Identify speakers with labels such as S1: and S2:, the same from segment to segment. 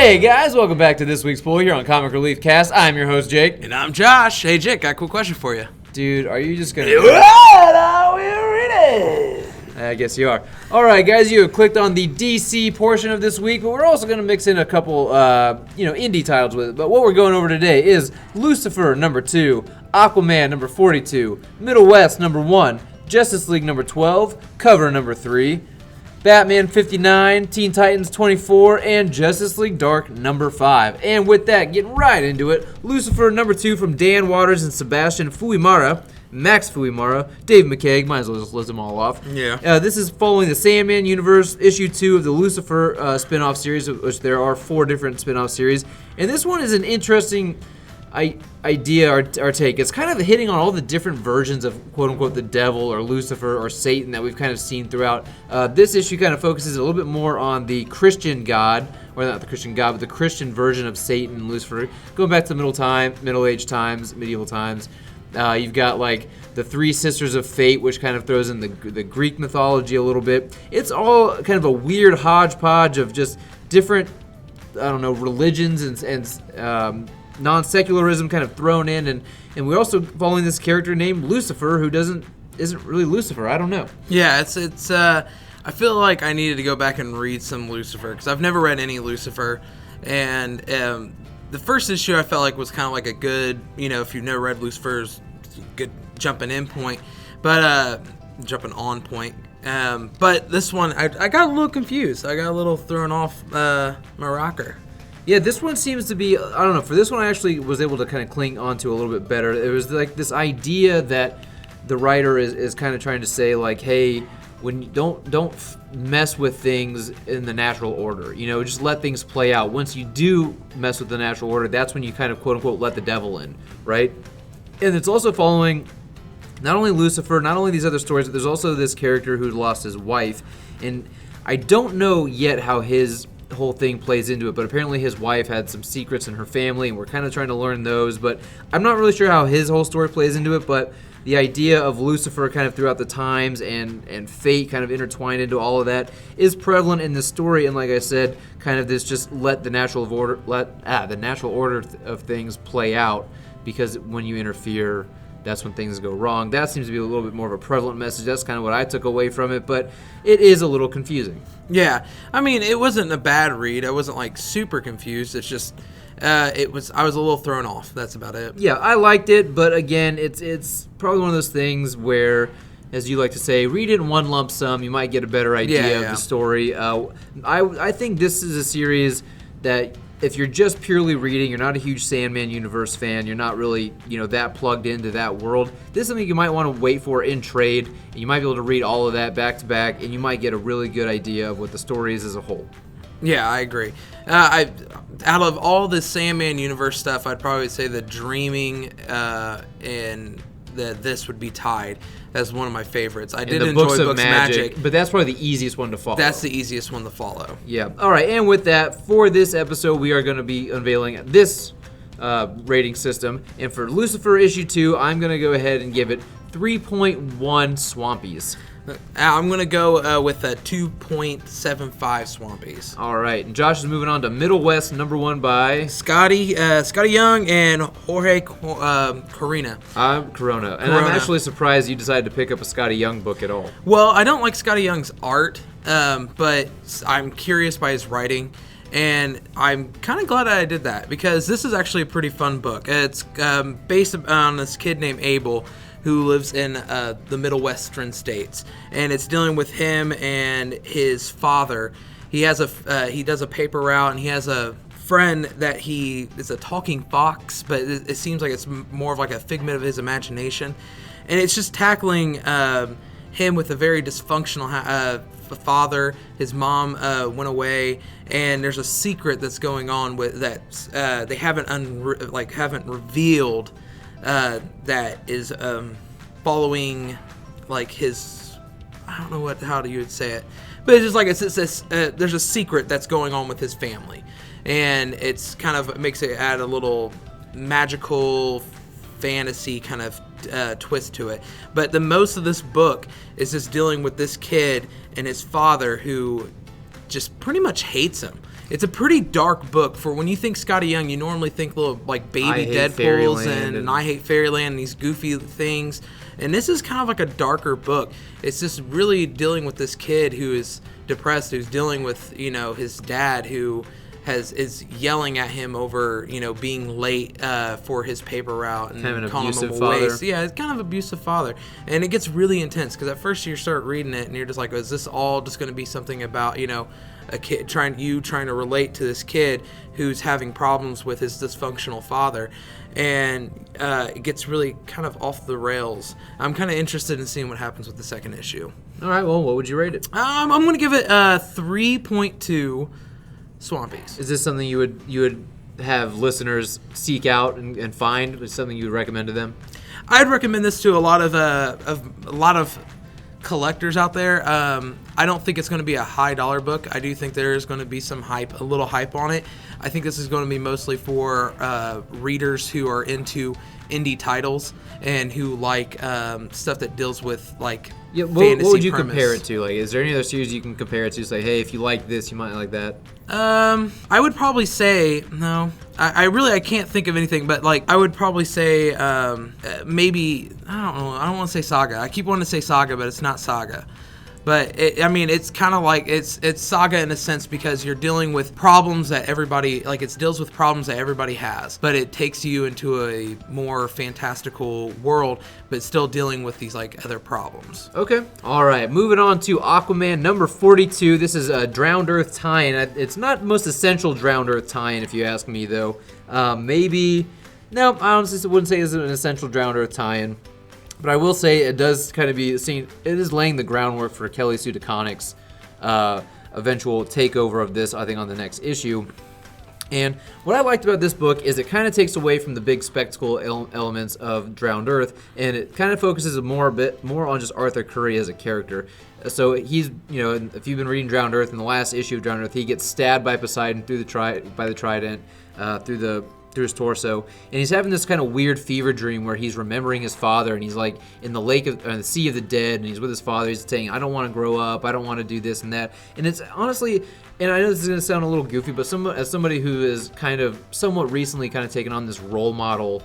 S1: Hey guys, welcome back to this week's poll here on Comic Relief Cast. I'm your host Jake.
S2: And I'm Josh. Hey Jake, got a cool question for you.
S1: Dude, are you just gonna...
S2: What are we reading?
S1: I guess you are. Alright guys, you have clicked on the DC portion of this week, but we're also going to mix in a couple, indie titles with it. But what we're going over today is Lucifer, number 2, Aquaman, number 42, Middlewest, number 1, Justice League, number 12, Cover, number 3, Batman 59, Teen Titans 24, and Justice League Dark number 5. And with that, getting right into it, Lucifer number 2 from Dan Waters and Sebastian Fuimara, Max Fuimara, Dave McCaig, might as well just list them all off.
S2: Yeah.
S1: This is following the Sandman universe, issue 2 of the Lucifer spin-off series, which there are 4 different spin-off series. And this one is an interesting idea or take. It's kind of hitting on all the different versions of quote-unquote the devil or Lucifer or Satan that we've kind of seen throughout. This issue kind of focuses a little bit more on the Christian God, or not the Christian God, but the Christian version of Satan and Lucifer. Going back to Middle Age times, medieval times. You've got like the 3 Sisters of Fate, which kind of throws in the Greek mythology a little bit. It's all kind of a weird hodgepodge of just different, religions and non-secularism kind of thrown in, and we're also following this character named Lucifer who isn't really Lucifer. I don't know.
S2: Yeah, it's I feel like I needed to go back and read some Lucifer because I've never read any Lucifer, and the first issue I felt like was kind of like a good, if you've never read Lucifer's, good jumping in point, but jumping on point. But this one I got a little confused. I got a little thrown off my rocker.
S1: Yeah, this one seems to be, I don't know, for this one I actually was able to kind of cling onto a little bit better. It was like this idea that the writer is kind of trying to say, like, hey, when you don't mess with things in the natural order, just let things play out. Once you do mess with the natural order, that's when you kind of quote-unquote let the devil in, right? And it's also following not only Lucifer, not only these other stories, but there's also this character who lost his wife, and I don't know yet how his whole thing plays into it, but apparently his wife had some secrets in her family, and we're kind of trying to learn those, but I'm not really sure how his whole story plays into it. But the idea of Lucifer kind of throughout the times and fate kind of intertwined into all of that is prevalent in this story, and like I said, kind of this just let the natural order of things play out, because when you interfere, that's when things go wrong. That seems to be a little bit more of a prevalent message. That's kind of what I took away from it, but it is a little confusing.
S2: Yeah, I mean, it wasn't a bad read. I wasn't like super confused. It's just, I was a little thrown off. That's about it.
S1: Yeah, I liked it, but again, it's probably one of those things where, as you like to say, read it in one lump sum. You might get a better idea of the story. I think this is a series that, if you're just purely reading, you're not a huge Sandman universe fan, you're not really, that plugged into that world, this is something you might want to wait for in trade, and you might be able to read all of that back to back, and you might get a really good idea of what the story is as a whole.
S2: Yeah, I agree. Out of all the Sandman universe stuff, I'd probably say the Dreaming and this would be tied as one of my favorites. I did enjoy Books of Magic,
S1: but that's probably the easiest one to follow.
S2: That's the easiest one to follow.
S1: Yeah. All right, and with that, for this episode, we are going to be unveiling this rating system. And for Lucifer issue 2, I'm going to go ahead and give it 3.1 Swampies.
S2: I'm going to go with a 2.75 Swampies.
S1: All right, and Josh is moving on to Middlewest, number 1 by
S2: Scotty Young and Jorge Corona.
S1: I'm Corona, and I'm actually surprised you decided to pick up a Scotty Young book at all.
S2: Well, I don't like Scotty Young's art, but I'm curious by his writing, and I'm kind of glad I did that, because this is actually a pretty fun book. It's based on this kid named Abel, who lives in the Middlewestern states, and it's dealing with him and his father. He does a paper route, and he has a friend that he is a talking fox, but it seems like it's more of like a figment of his imagination, and it's just tackling him with a very dysfunctional father. His mom went away, and there's a secret that's going on with that they haven't revealed. That is following like his, I don't know how you would say it, but it's just like there's a secret that's going on with his family, and it's kind of makes it add a little magical fantasy kind of twist to it. But the most of this book is just dealing with this kid and his father, who just pretty much hates him. it's a pretty dark book. For when you think Scotty Young, you normally think little like baby
S1: I Hate
S2: Deadpools
S1: Fairyland
S2: and I Hate Fairyland and these goofy things. And this is kind of like a darker book. It's just really dealing with this kid who is depressed, who's dealing with, you know, his dad who is yelling at him over, you know, being late for his paper route and
S1: kind of an
S2: calling him
S1: abusive
S2: a
S1: father.
S2: waste. Yeah, it's kind of abusive father, and it gets really intense because at first you start reading it and you're just like, is this all just going to be something about, you know, a kid trying to relate to this kid who's having problems with his dysfunctional father, and it gets really kind of off the rails. I'm kind of interested in seeing what happens with the second issue.
S1: All right, well, what would you rate it?
S2: I'm going to give it 3.2 Swampies.
S1: Is this something you would have listeners seek out and find? Is something you would recommend to them?
S2: I'd recommend this to a lot of collectors out there. I don't think it's going to be a high dollar book. I do think there is going to be some hype, a little hype on it. I think this is going to be mostly for readers who are into indie titles and who like stuff that deals with like fantasy
S1: what would you
S2: premise.
S1: compare it to? Like, is there any other series you can compare it to? Say, hey, if you like this, you might like that.
S2: I would probably say no. I can't think of anything, but like I would probably say maybe I don't know. I don't want to say Saga. I keep wanting to say Saga, but it's not Saga. But it's kind of like it's Saga in a sense because you're dealing with problems that everybody it deals with problems that everybody has, but it takes you into a more fantastical world, but still dealing with these like other problems.
S1: Okay. All right. Moving on to Aquaman number 42. This is a Drowned Earth tie-in. It's not the most essential Drowned Earth tie-in, if you ask me, though. Maybe. No, I honestly wouldn't say it's an essential Drowned Earth tie-in. But I will say it does kind of be seen. It is laying the groundwork for Kelly Sue DeConnick's eventual takeover of this, I think, on the next issue. And what I liked about this book is it kind of takes away from the big spectacle elements of Drowned Earth, and it kind of focuses a bit more on just Arthur Curry as a character. So he's, you know, if you've been reading Drowned Earth, in the last issue of Drowned Earth, he gets stabbed by Poseidon by the trident through his torso, and he's having this kind of weird fever dream where he's remembering his father, and he's like in the the sea of the dead, and he's with his father. He's saying, I don't want to grow up, I don't want to do this and that. And it's honestly, and I know this is going to sound a little goofy, but as somebody who is kind of somewhat recently kind of taken on this role model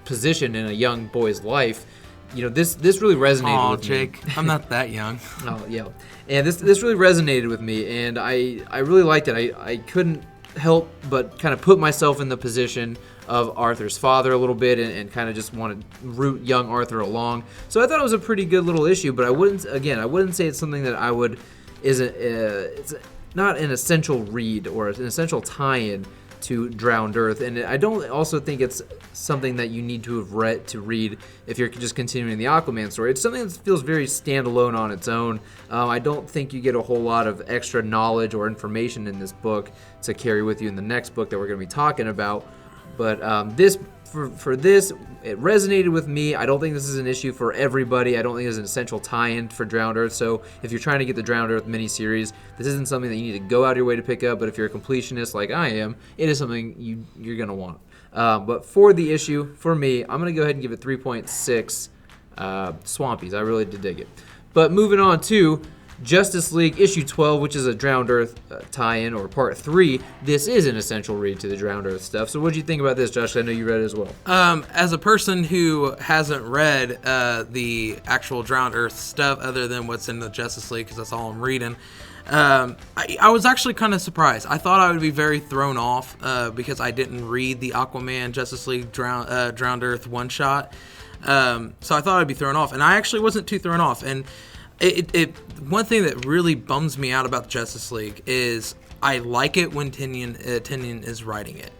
S1: position in a young boy's life, you know, this really resonated with me.
S2: Jake, I'm not that young.
S1: Oh yeah, and this really resonated with me, and I really liked it. I couldn't help but kind of put myself in the position of Arthur's father a little bit, and kind of just want to root young Arthur along. So I thought it was a pretty good little issue, but I wouldn't say it's something that it's not an essential read or an essential tie-in to Drowned Earth, and I don't also think it's something that you need to have read to read if you're just continuing the Aquaman story. It's something that feels very standalone on its own. I don't think you get a whole lot of extra knowledge or information in this book to carry with you in the next book that we're going to be talking about. But for this, it resonated with me. I don't think this is an issue for everybody. I don't think it's an essential tie-in for Drowned Earth. So if you're trying to get the Drowned Earth miniseries, this isn't something that you need to go out of your way to pick up. But if you're a completionist like I am, it is something you're going to want. But for the issue, for me, I'm going to go ahead and give it 3.6 Swampies. I really did dig it. But moving on to Justice League issue 12, which is a Drowned Earth tie-in, or part 3. This is an essential read to the Drowned Earth stuff. So what do you think about this, Josh? I know you read it as well.
S2: As a person who hasn't read the actual Drowned Earth stuff other than what's in the Justice League, because that's all I'm reading, I was actually kind of surprised. I thought I would be very thrown off because I didn't read the Aquaman Justice League Drowned Earth one-shot. So I thought I'd be thrown off, and I actually wasn't too thrown off. And one thing that really bums me out about the Justice League is I like it when Tynion is writing it.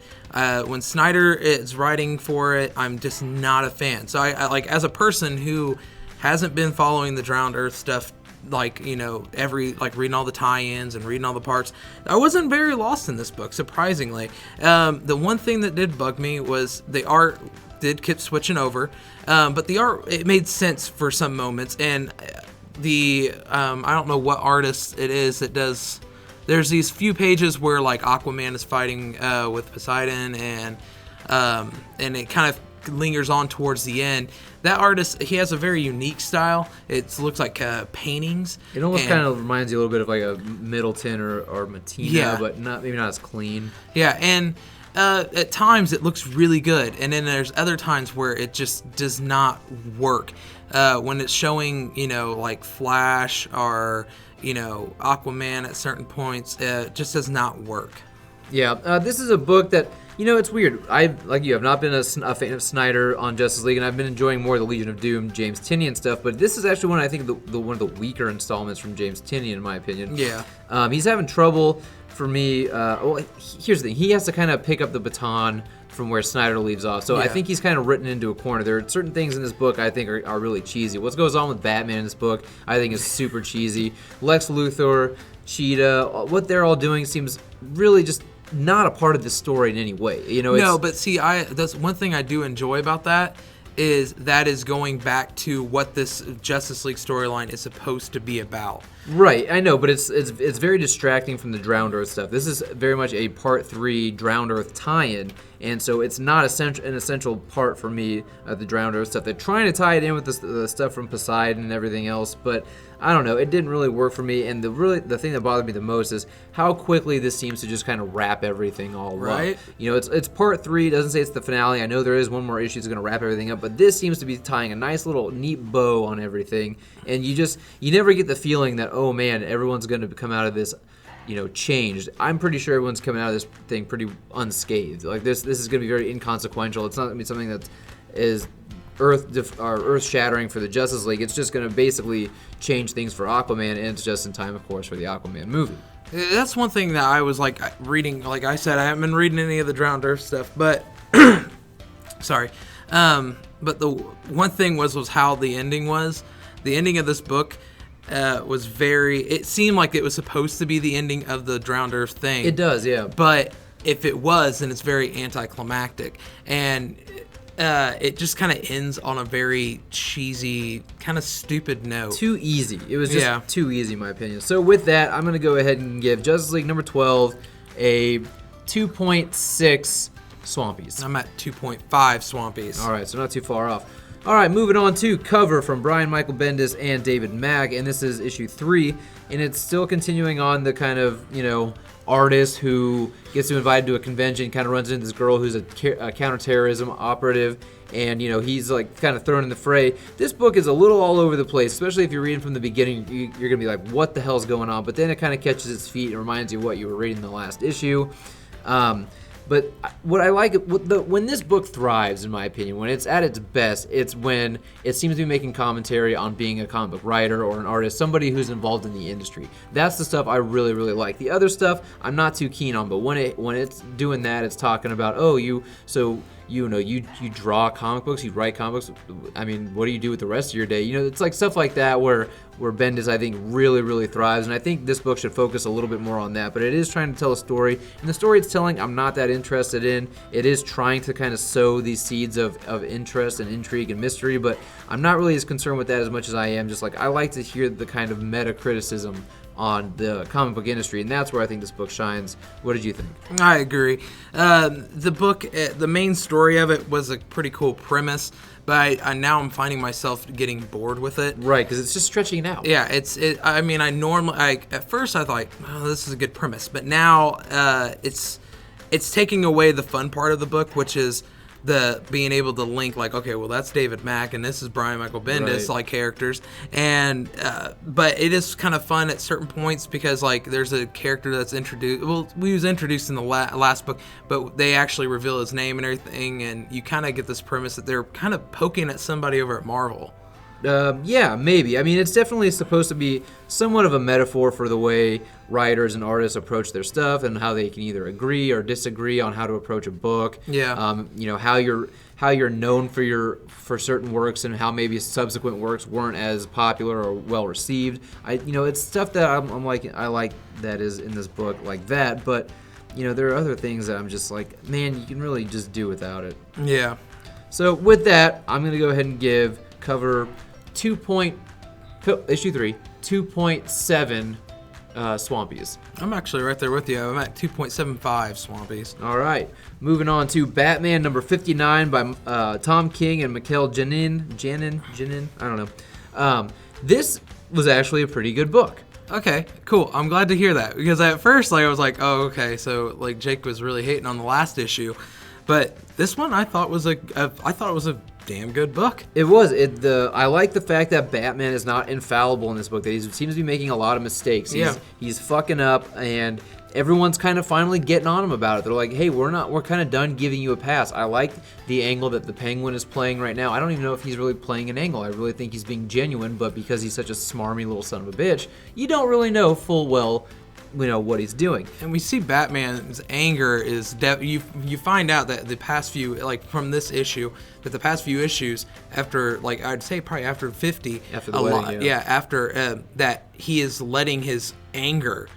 S2: When Snyder is writing for it, I'm just not a fan. So I like, as a person who hasn't been following the Drowned Earth stuff, like, you know, reading all the tie-ins and reading all the parts, I wasn't very lost in this book, surprisingly. The one thing that did bug me was the art did keep switching over, but the art, it made sense for some moments, and I don't know what artist it is that does. There's these few pages where like Aquaman is fighting with Poseidon, and it kind of lingers on towards the end. That artist, he has a very unique style. It looks like paintings.
S1: It almost kind of reminds you a little bit of like a Middleton or Matina, but maybe not as clean.
S2: Yeah, and at times it looks really good, and then there's other times where it just does not work. When it's showing, like Flash or, Aquaman at certain points, it just does not work.
S1: Yeah, this is a book that, it's weird. Like you, have not been a fan of Snyder on Justice League, and I've been enjoying more of the Legion of Doom, James Tynion stuff, but this is actually one of the weaker installments from James Tynion, in my opinion.
S2: Yeah.
S1: He's having trouble for me. Here's the thing. He has to kind of pick up the baton from where Snyder leaves off. So I think he's kind of written into a corner. There are certain things in this book I think are really cheesy. What goes on with Batman in this book I think is super cheesy. Lex Luthor, Cheetah, what they're all doing seems really just not a part of the story in any way.
S2: No, but see, that's one thing I do enjoy about that is going back to what this Justice League storyline is supposed to be about.
S1: Right, I know, but it's very distracting from the Drowned Earth stuff. This is very much a Part 3 Drowned Earth tie-in, and so it's not an essential part for me of the Drowned Earth stuff. They're trying to tie it in with the stuff from Poseidon and everything else, but I don't know, it didn't really work for me, and the thing that bothered me the most is how quickly this seems to just kind of wrap everything all
S2: right.
S1: up. It's Part 3, it doesn't say it's the finale. I know there is one more issue that's going to wrap everything up, but this seems to be tying a nice little neat bow on everything, and you never get the feeling that, oh man, everyone's going to come out of this, changed. I'm pretty sure everyone's coming out of this thing pretty unscathed. Like this is going to be very inconsequential. It's not going to be something that is earth shattering for the Justice League. It's just going to basically change things for Aquaman, and it's just in time, of course, for the Aquaman movie.
S2: That's one thing that I was reading. Like I said, I haven't been reading any of the Drowned Earth stuff, but sorry. But the one thing was how the ending was. The ending of this book was it seemed like it was supposed to be the ending of the Drowned Earth thing.
S1: It does, yeah.
S2: But if it was, then it's very anticlimactic. And it just kind of ends on a very cheesy, kind of stupid note.
S1: Too easy. It was just too easy, in my opinion. So with that, I'm going to go ahead and give Justice League number 12 a 2.6 Swampies.
S2: I'm at 2.5 Swampies.
S1: All right, so not too far off. All right, moving on to Cover from Brian Michael Bendis and David Mack, and this is issue 3, and it's still continuing on the kind of, artist who gets invited to a convention, kind of runs into this girl who's a counterterrorism operative, and, he's like kind of thrown in the fray. This book is a little all over the place, especially if you're reading from the beginning. You're going to be like, what the hell's going on? But then it kind of catches its feet and reminds you of what you were reading in the last issue. But what I like, when this book thrives, in my opinion, when it's at its best, it's when it seems to be making commentary on being a comic book writer or an artist, somebody who's involved in the industry. That's the stuff I really, really like. The other stuff I'm not too keen on, but when it's doing that, it's talking about, you draw comic books, you write comic books. I mean, what do you do with the rest of your day? It's like stuff like that where Bendis, I think, really, really thrives, and I think this book should focus a little bit more on that. But it is trying to tell a story, and the story it's telling, I'm not that interested in. It is trying to kind of sow these seeds of interest and intrigue and mystery, but I'm not really as concerned with that as much as I am just like, I like to hear the kind of meta criticism on the comic book industry, and that's where I think this book shines. What did you think?
S2: I agree. The book, the main story of it was a pretty cool premise, but now I'm finding myself getting bored with it.
S1: Right, because it's just stretching it out.
S2: Yeah, I mean, at first I thought, oh, this is a good premise, but now it's taking away the fun part of the book, which is the being able to link, like, okay, well, that's David Mack and this is Brian Michael Bendis,
S1: right,
S2: like characters, and but it is kind of fun at certain points because like there's a character that's introduced. Well, we was introduced in the last book, but they actually reveal his name and everything, and you kind of get this premise that they're kind of poking at somebody over at Marvel.
S1: Yeah, maybe. I mean, it's definitely supposed to be somewhat of a metaphor for the way writers and artists approach their stuff and how they can either agree or disagree on how to approach a book.
S2: Yeah.
S1: How you're known for certain works and how maybe subsequent works weren't as popular or well received. It's stuff that I'm like, I like that is in this book like that, but there are other things that I'm just like, man, you can really just do without it.
S2: Yeah.
S1: So with that, I'm going to go ahead and give Cover issue 3, 2.7 Swampies.
S2: I'm actually right there with you. I'm at 2.75 Swampies.
S1: All right. Moving on to Batman number 59 by Tom King and Mikhail Janin. I don't know. This was actually a pretty good book.
S2: Okay, cool. I'm glad to hear that because at first, I was like, oh, okay, so Jake was really hating on the last issue, but this one I thought was a damn good book.
S1: It was. I like the fact that Batman is not infallible in this book. That he seems to be making a lot of mistakes. He's fucking up, and everyone's kind of finally getting on him about it. They're like, hey, we're kind of done giving you a pass. I like the angle that the Penguin is playing right now. I don't even know if he's really playing an angle. I really think he's being genuine, but because he's such a smarmy little son of a bitch, you don't really know full well what he's doing.
S2: And we see Batman's anger is you find out that the past few, from this issue, that the past few issues after, I'd say probably after 50,
S1: after the wedding,
S2: after that he is letting his anger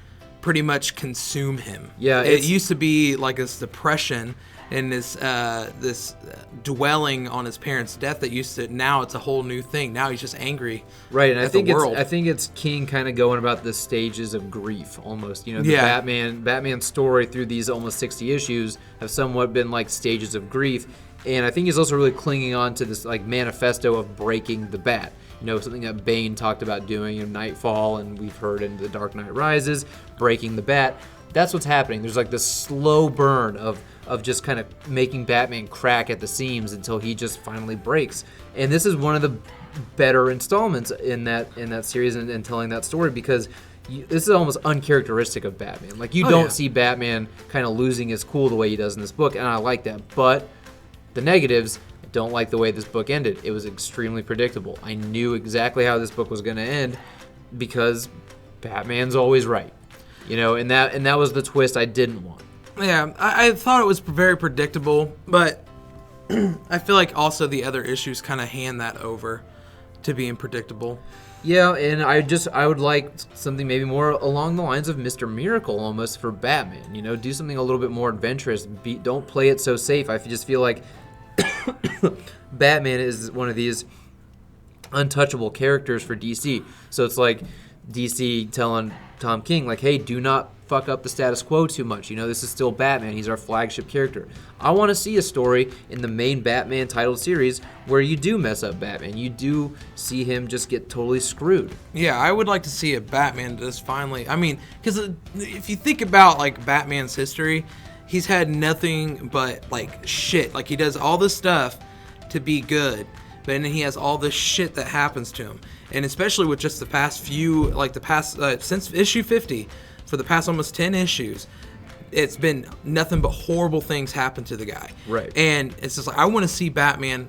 S2: pretty much consume him.
S1: Yeah,
S2: it used to be like this depression and this dwelling on his parents' death now it's a whole new thing. Now he's just angry.
S1: Right, and
S2: at the world.
S1: I think it's King kind of going about the stages of grief almost. Batman's story through these almost 60 issues have somewhat been like stages of grief, and I think he's also really clinging on to this manifesto of breaking the Bat. Something that Bane talked about doing in Nightfall, and we've heard in The Dark Knight Rises, breaking the Bat. That's what's happening. There's this slow burn of just kind of making Batman crack at the seams until he just finally breaks. And this is one of the better installments in that series and telling that story, because this is almost uncharacteristic of Batman. Don't see Batman kind of losing his cool the way he does in this book, and I like that. But the negatives, I don't like the way this book ended. It was extremely predictable. I knew exactly how this book was going to end because Batman's always right. And that was the twist I didn't want.
S2: Yeah, I thought it was very predictable, but I feel like also the other issues kind of hand that over to being predictable.
S1: Yeah, and I would like something maybe more along the lines of Mr. Miracle almost for Batman. Do something a little bit more adventurous. Don't play it so safe. I just feel like Batman is one of these untouchable characters for DC. So it's like DC telling Tom King, hey, do not fuck up the status quo too much. This is still Batman. He's our flagship character. I want to see a story in the main Batman titled series where you do mess up Batman. You do see him just get totally screwed.
S2: Yeah, I would like to see a Batman just finally... because if you think about, Batman's history, he's had nothing but, shit. He does all this stuff to be good, but then he has all this shit that happens to him. And especially with just the past few, since issue 50, for the past almost 10 issues, it's been nothing but horrible things happen to the guy.
S1: Right.
S2: And it's just I want to see Batman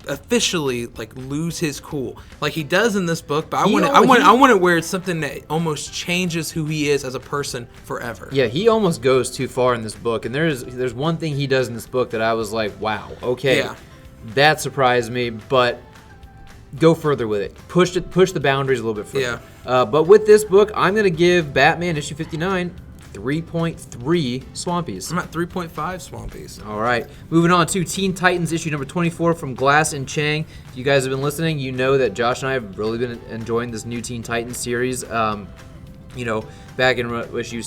S2: officially lose his cool, he does in this book. But I want it where it's something that almost changes who he is as a person forever.
S1: Yeah, he almost goes too far in this book, and there's one thing he does in this book that I was like, wow, okay, that surprised me, but go further with it. Push the boundaries a little bit further.
S2: Yeah.
S1: But with this book, I'm gonna give Batman issue 59 3.3 Swampies.
S2: I'm at 3.5 Swampies.
S1: All right. Moving on to Teen Titans issue number 24 from Glass and Chang. If you guys have been listening, you know that Josh and I have really been enjoying this new Teen Titans series. Back in issue,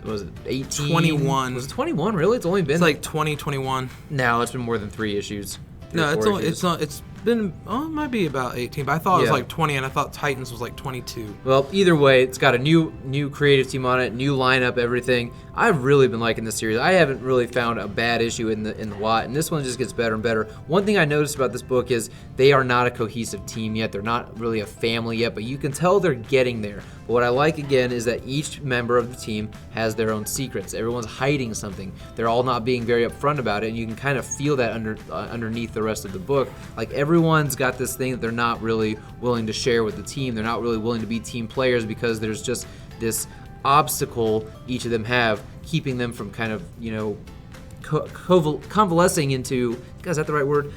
S1: was it 18?
S2: 21.
S1: Was it 21? Really? It's only been
S2: 2021.
S1: No, it's been more than 3 issues.
S2: No, it's been, it might be about 18, but I thought it was 20, and I thought Titans was 22.
S1: Well, either way, it's got a new creative team on it, new lineup, everything. I've really been liking this series. I haven't really found a bad issue in the lot, and this one just gets better and better. One thing I noticed about this book is they are not a cohesive team yet. They're not really a family yet, but you can tell they're getting there. But what I like, again, is that each member of the team has their own secrets. Everyone's hiding something. They're all not being very upfront about it, and you can kind of feel that underneath the rest of the book. Everyone's got this thing that they're not really willing to share with the team. They're not really willing to be team players because there's just this obstacle each of them have keeping them from kind of, convalescing into, is that the right word?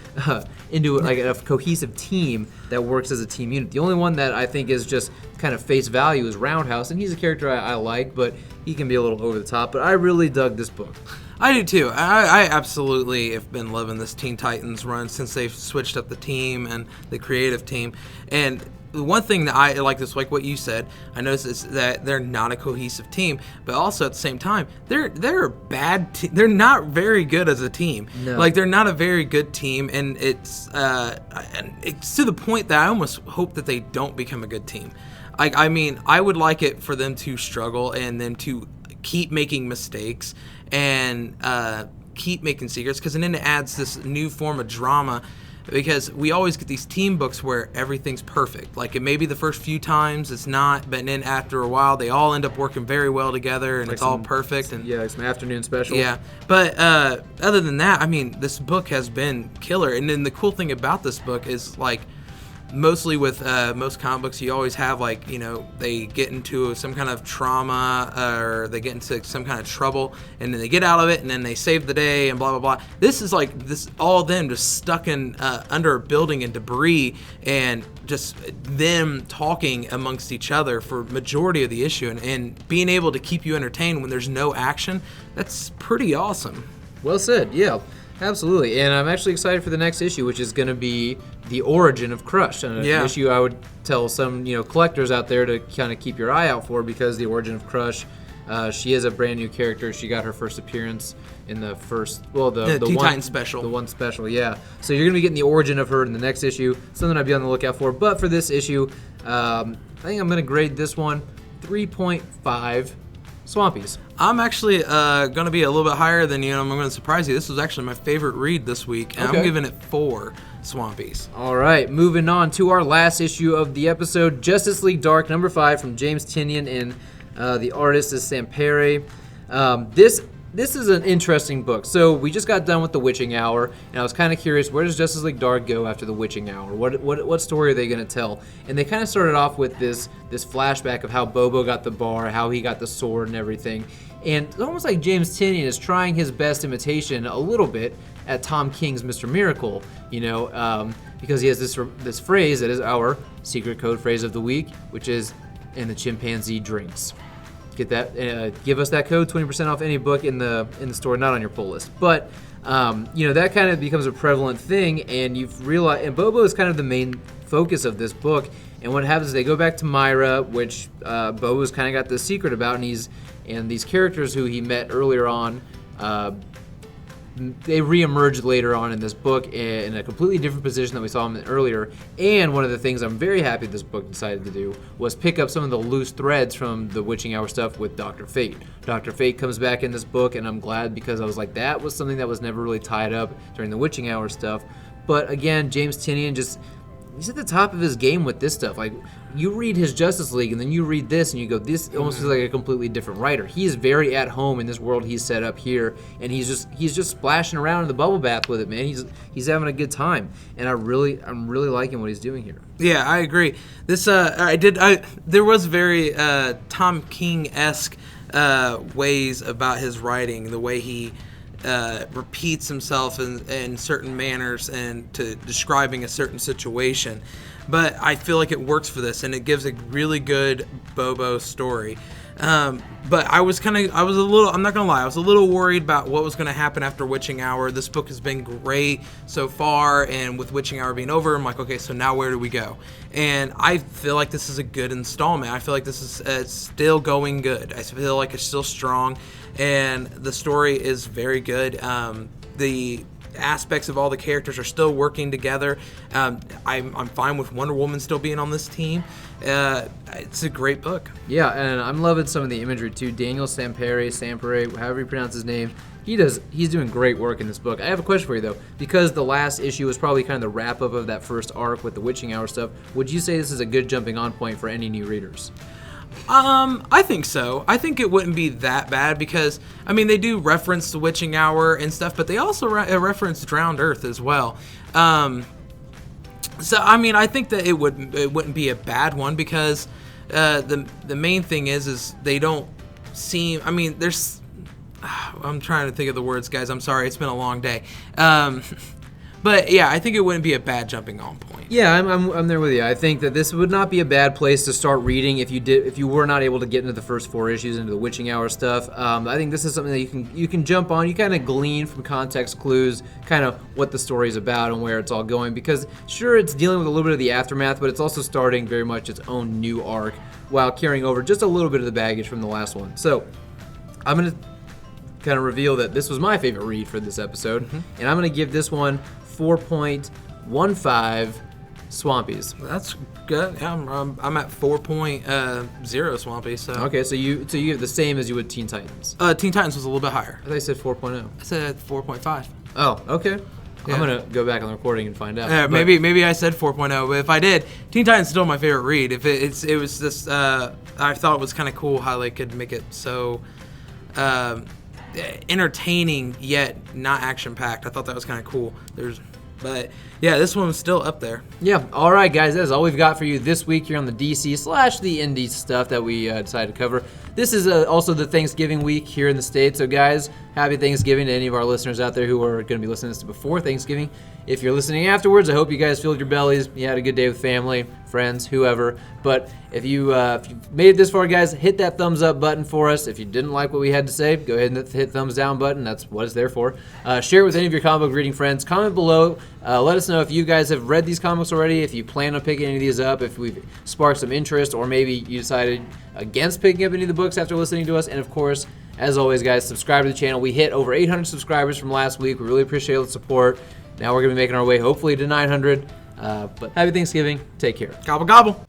S1: Into a cohesive team that works as a team unit. The only one that I think is just kind of face value is Roundhouse, and he's a character I like, but he can be a little over the top. But I really dug this book.
S2: I do too. I absolutely have been loving this Teen Titans run since they've switched up the team and the creative team. And the one thing that I like is like what you said. I noticed is that they're not a cohesive team, but also at the same time, they're a bad team. They're not very good as a team.
S1: No.
S2: Like they're not a very good team, and it's to the point that I almost hope that they don't become a good team. I mean, I would like it for them to struggle and them to keep making mistakes and keep making secrets, because then it adds this new form of drama, because we always get these team books where everything's perfect. Like it may be the first few times it's not, but then after a while they all end up working very well together and
S1: like
S2: it's all perfect. And
S1: like some afternoon special.
S2: Yeah, but other than that, I mean, this book has been killer. And then the cool thing about this book is like, mostly with most comic books, you always have like, you know, they get into some kind of trauma or they get into some kind of trouble and then they get out of it and then they save the day and blah, blah, blah. This is like all them just stuck in under a building and debris and just them talking amongst each other for majority of the issue and being able to keep you entertained when there's no action. That's pretty awesome.
S1: Well said, yeah. Absolutely, and I'm actually excited for the next issue, which is going to be the origin of Crush. And an issue I would tell some, collectors out there to kind of keep your eye out for, because the origin of Crush, she is a brand new character. She got her first appearance in the first, the
S2: Teen
S1: one
S2: Titans special.
S1: The one special, yeah. So you're going to be getting the origin of her in the next issue. Something I'd be on the lookout for. But for this issue, I think I'm going to grade this one 3.5 Swampies. I'm
S2: actually going to be a little bit higher than you, and I'm going to surprise you. This was actually my favorite read this week, and I'm giving it 4 Swampies. All
S1: right, moving on to our last issue of the episode, Justice League Dark #5 from James Tynion, and the artist is Sampere. This is an interesting book. So we just got done with The Witching Hour, and I was kind of curious, where does Justice League Dark go after The Witching Hour? What story are they going to tell? And they kind of started off with this flashback of how Bobo got the bar, how he got the sword and everything. And it's almost like James Tynion is trying his best imitation a little bit at Tom King's Mr. Miracle, because he has this phrase that is our secret code phrase of the week, which is, and the chimpanzee drinks. Get that. Give us that code, 20% off any book in the store, not on your pull list. But that kind of becomes a prevalent thing, and you've realized. And Bobo is kind of the main focus of this book. And what happens is they go back to Myra, which Bobo's kind of got the secret about, and these characters who he met earlier on. They reemerged later on in this book in a completely different position than we saw them in earlier. And one of the things I'm very happy this book decided to do was pick up some of the loose threads from the Witching Hour stuff with Dr. Fate. Dr. Fate comes back in this book, and I'm glad, because I was like, that was something that was never really tied up during the Witching Hour stuff. But again, James Tynion he's at the top of his game with this stuff. Like, you read his Justice League, and then you read this, and you go, this almost is like a completely different writer. He is very at home in this world he's set up here, and he's just splashing around in the bubble bath with it, man. He's having a good time, and I'm really liking what he's doing here.
S2: Yeah, I agree. This there was very Tom King-esque ways about his writing, the way he repeats himself in certain manners and to describing a certain situation. But I feel like it works for this, and it gives a really good Bobo story. But I was I'm not gonna lie, I was a little worried about what was gonna happen after Witching Hour. This book has been great so far, and with Witching Hour being over, I'm like, okay, so now where do we go? And I feel like this is a good installment. I feel like this is still going good. I feel like it's still strong, and the story is very good. The aspects of all the characters are still working together. I'm fine with Wonder Woman still being on this team. It's a great book.
S1: Yeah, and I'm loving some of the imagery too. Daniel Sampere, however you pronounce his name, he's doing great work in this book. I have a question for you though, because the last issue was probably kind of the wrap up of that first arc with the Witching Hour stuff. Would you say this is a good jumping on point for any new readers?
S2: I think so. I think it wouldn't be that bad, because they do reference the Witching Hour and stuff, but they also reference Drowned Earth as well. So I think that it wouldn't be a bad one, because the main thing is they don't seem. I'm trying to think of the words, guys. I'm sorry, it's been a long day. But yeah, I think it wouldn't be a bad jumping on point.
S1: Yeah, I'm there with you. I think that this would not be a bad place to start reading if you were not able to get into the first 4 issues, into the witching hour stuff. I think this is something that you can jump on. You kind of glean from context clues, kind of what the story is about and where it's all going. Because sure, it's dealing with a little bit of the aftermath, but it's also starting very much its own new arc while carrying over just a little bit of the baggage from the last one. So I'm gonna kind of reveal that this was my favorite read for this episode, and I'm gonna give this one 4.15 Swampies.
S2: That's good. Yeah, I'm at 4.0 Swampy. So
S1: Okay, so you give the same as you would Teen Titans.
S2: Teen Titans was a little bit higher.
S1: I thought you said 4.0.
S2: I said 4.5.
S1: Oh, okay.
S2: Yeah.
S1: I'm gonna go back on the recording and find out. But-
S2: Maybe I said 4.0, but if I did, Teen Titans is still my favorite read. If it was just I thought it was kind of cool how they could make it so entertaining yet not action packed. I thought that was kind of cool. But yeah, this one was still up there.
S1: Yeah. All right, guys. That is all we've got for you this week here on the DC / the indie stuff that we decided to cover. This is also the Thanksgiving week here in the States. So, guys, happy Thanksgiving to any of our listeners out there who are going to be listening to this before Thanksgiving. If you're listening afterwards, I hope you guys filled your bellies. You had a good day with family, friends, whoever. But if you made it this far, guys, hit that thumbs up button for us. If you didn't like what we had to say, go ahead and hit thumbs down button. That's what it's there for. Share it with any of your comic book reading friends. Comment below. Let us know if you guys have read these comics already, if you plan on picking any of these up, if we've sparked some interest, or maybe you decided against picking up any of the books after listening to us. And, of course, as always, guys, subscribe to the channel. We hit over 800 subscribers from last week. We really appreciate all the support. Now we're going to be making our way, hopefully, to 900. But happy Thanksgiving. Take care.
S2: Gobble, gobble.